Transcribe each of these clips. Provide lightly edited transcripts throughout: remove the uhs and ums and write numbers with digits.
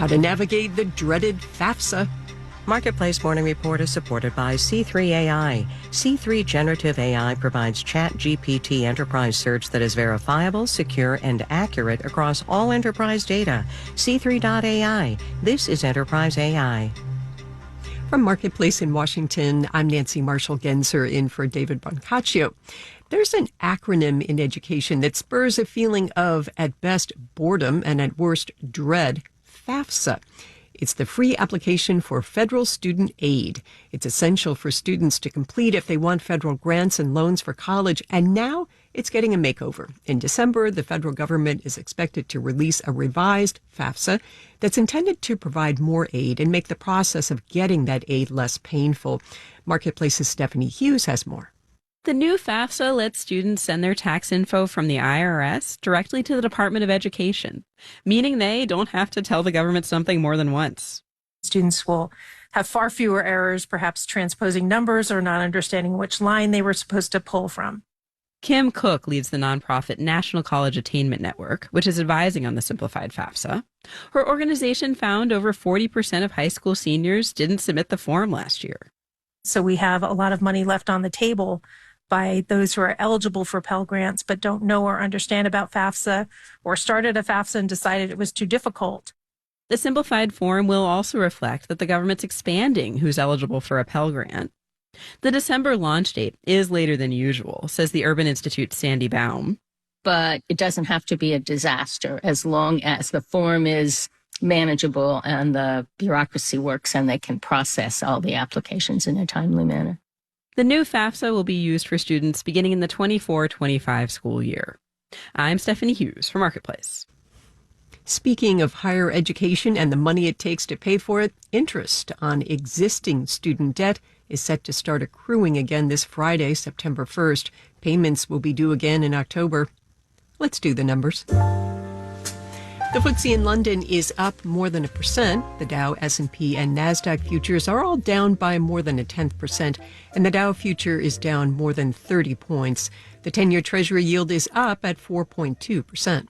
how to navigate the dreaded FAFSA. Marketplace Morning Report is supported by C3 AI. C3 Generative AI provides ChatGPT enterprise search that is verifiable, secure, and accurate across all enterprise data. C3.ai. This is Enterprise AI. From Marketplace in Washington, I'm Nancy Marshall-Genzer in for David Brancaccio. There's an acronym in education that spurs a feeling of, at best, boredom and at worst, dread: FAFSA. It's the free application for federal student aid. It's essential for students to complete if they want federal grants and loans for college, and now it's getting a makeover. In December, the federal government is expected to release a revised FAFSA that's intended to provide more aid and make the process of getting that aid less painful. Marketplace's Stephanie Hughes has more. The new FAFSA lets students send their tax info from the IRS directly to the Department of Education, meaning they don't have to tell the government something more than once. Students will have far fewer errors, perhaps transposing numbers or not understanding which line they were supposed to pull from. Kim Cook leads the nonprofit National College Attainment Network, which is advising on the simplified FAFSA. Her organization found over 40% of high school seniors didn't submit the form last year. So we have a lot of money left on the table by those who are eligible for Pell Grants but don't know or understand about FAFSA, or started a FAFSA and decided it was too difficult. The simplified form will also reflect that the government's expanding who's eligible for a Pell Grant. The December launch date is later than usual, says the Urban Institute's Sandy Baum. But it doesn't have to be a disaster as long as the form is manageable and the bureaucracy works and they can process all the applications in a timely manner. The new FAFSA will be used for students beginning in the 24-25 school year. I'm Stephanie Hughes for Marketplace. Speaking of higher education and the money it takes to pay for it, interest on existing student debt is set to start accruing again this Friday, September 1st. Payments will be due again in October. Let's do the numbers. The FTSE in London is up more than 1%. The Dow, S&P, and NASDAQ futures are all down by more than 0.1%, and the Dow future is down more than 30 points. The 10-year Treasury yield is up at 4.2%.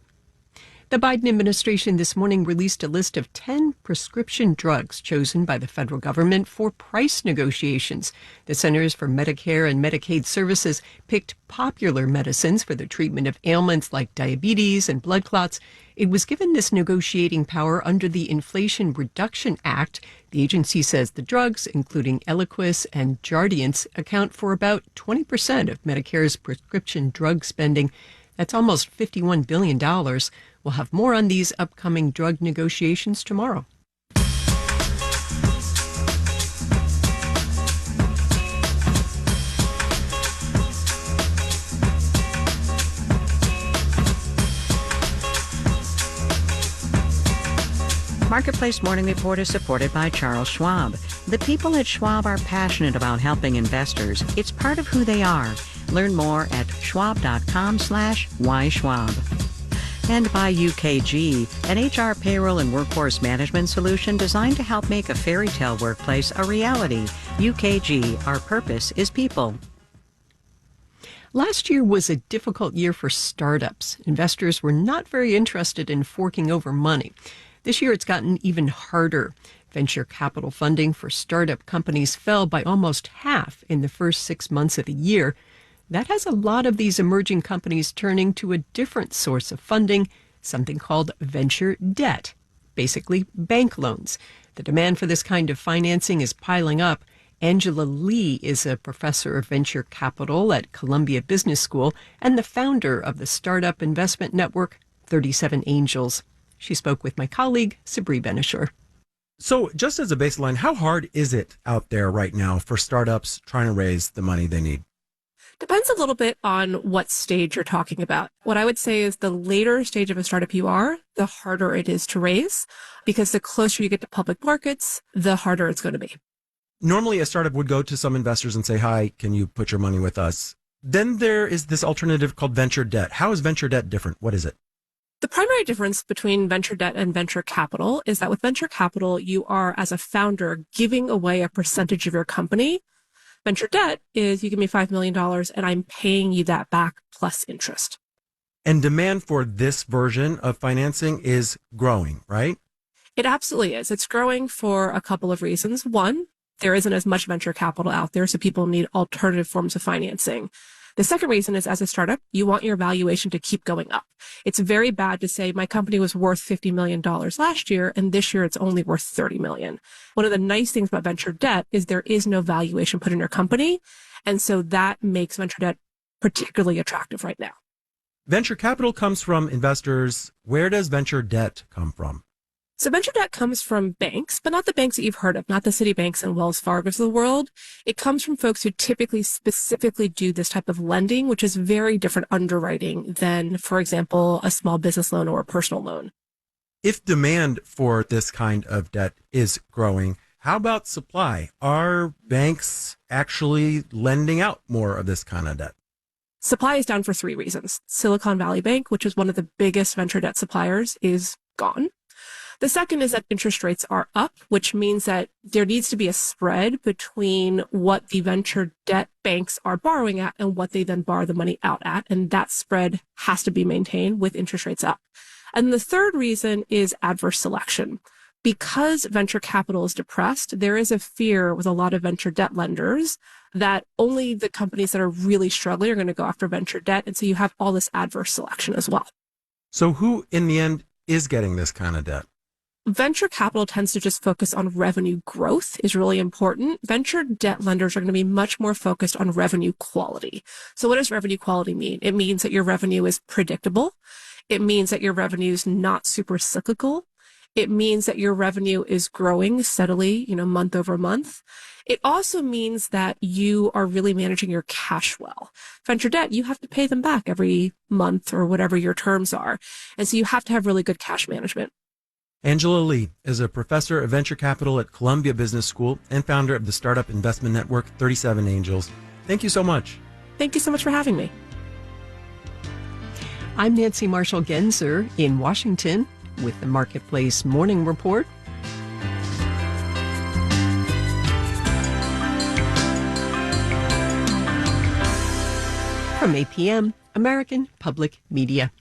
The Biden administration this morning released a list of 10 prescription drugs chosen by the federal government for price negotiations. The Centers for Medicare and Medicaid Services picked popular medicines for the treatment of ailments like diabetes and blood clots. It was given this negotiating power under the Inflation Reduction Act. The agency says the drugs, including Eliquis and Jardiance, account for about 20% of Medicare's prescription drug spending. That's almost $51 billion. We'll have more on these upcoming drug negotiations tomorrow. Marketplace Morning Report is supported by Charles Schwab. The people at Schwab are passionate about helping investors. It's part of who they are. Learn more at schwab.com/whyschwab. And by UKG, an HR payroll and workforce management solution designed to help make a fairy tale workplace a reality. UKG, our purpose is people. Last year was a difficult year for startups. Investors were not very interested in forking over money. This year it's gotten even harder. Venture capital funding for startup companies fell by almost half in the first 6 months of the year. That has a lot of these emerging companies turning to a different source of funding, something called venture debt, basically bank loans. The demand for this kind of financing is piling up. Angela Lee is a professor of venture capital at Columbia Business School and the founder of the startup investment network 37 Angels. She spoke with my colleague, Sabri Ben-Achour. So just as a baseline, how hard is it out there right now for startups trying to raise the money they need? Depends a little bit on what stage you're talking about. What I would say is the later stage of a startup you are, the harder it is to raise, because the closer you get to public markets, the harder it's going to be. Normally, a startup would go to some investors and say, hi, can you put your money with us? Then there is this alternative called venture debt. How is venture debt different? What is it? The primary difference between venture debt and venture capital is that with venture capital, you are, as a founder, giving away a percentage of your company. Venture debt is you give me $5 million and I'm paying you that back plus interest. And demand for this version of financing is growing, right? It absolutely is. It's growing for a couple of reasons. One, there isn't as much venture capital out there, so people need alternative forms of financing. The second reason is, as a startup, you want your valuation to keep going up. It's very bad to say my company was worth $50 million last year, and this year it's only worth $30 million. One of the nice things about venture debt is there is no valuation put in your company. And so that makes venture debt particularly attractive right now. Venture capital comes from investors. Where does venture debt come from? So venture debt comes from banks, but not the banks that you've heard of, not the Citibanks and Wells Fargos of the world. It comes from folks who typically specifically do this type of lending, which is very different underwriting than, for example, a small business loan or a personal loan. If demand for this kind of debt is growing, how about supply? Are banks actually lending out more of this kind of debt? Supply is down for three reasons. Silicon Valley Bank, which is one of the biggest venture debt suppliers, is gone. The second is that interest rates are up, which means that there needs to be a spread between what the venture debt banks are borrowing at and what they then borrow the money out at. And that spread has to be maintained with interest rates up. And the third reason is adverse selection. Because venture capital is depressed, there is a fear with a lot of venture debt lenders that only the companies that are really struggling are going to go after venture debt. And so you have all this adverse selection as well. So who in the end is getting this kind of debt? Venture capital tends to just focus on revenue growth is really important. Venture debt lenders are going to be much more focused on revenue quality. So what does revenue quality mean? It means that your revenue is predictable. It means that your revenue is not super cyclical. It means that your revenue is growing steadily, month over month. It also means that you are really managing your cash well. Venture debt, you have to pay them back every month or whatever your terms are. And so you have to have really good cash management. Angela Lee is a professor of venture capital at Columbia Business School and founder of the startup investment network 37 Angels. Thank you so much. Thank you so much for having me. I'm Nancy Marshall Genzer in Washington with the Marketplace Morning Report. From APM, American Public Media.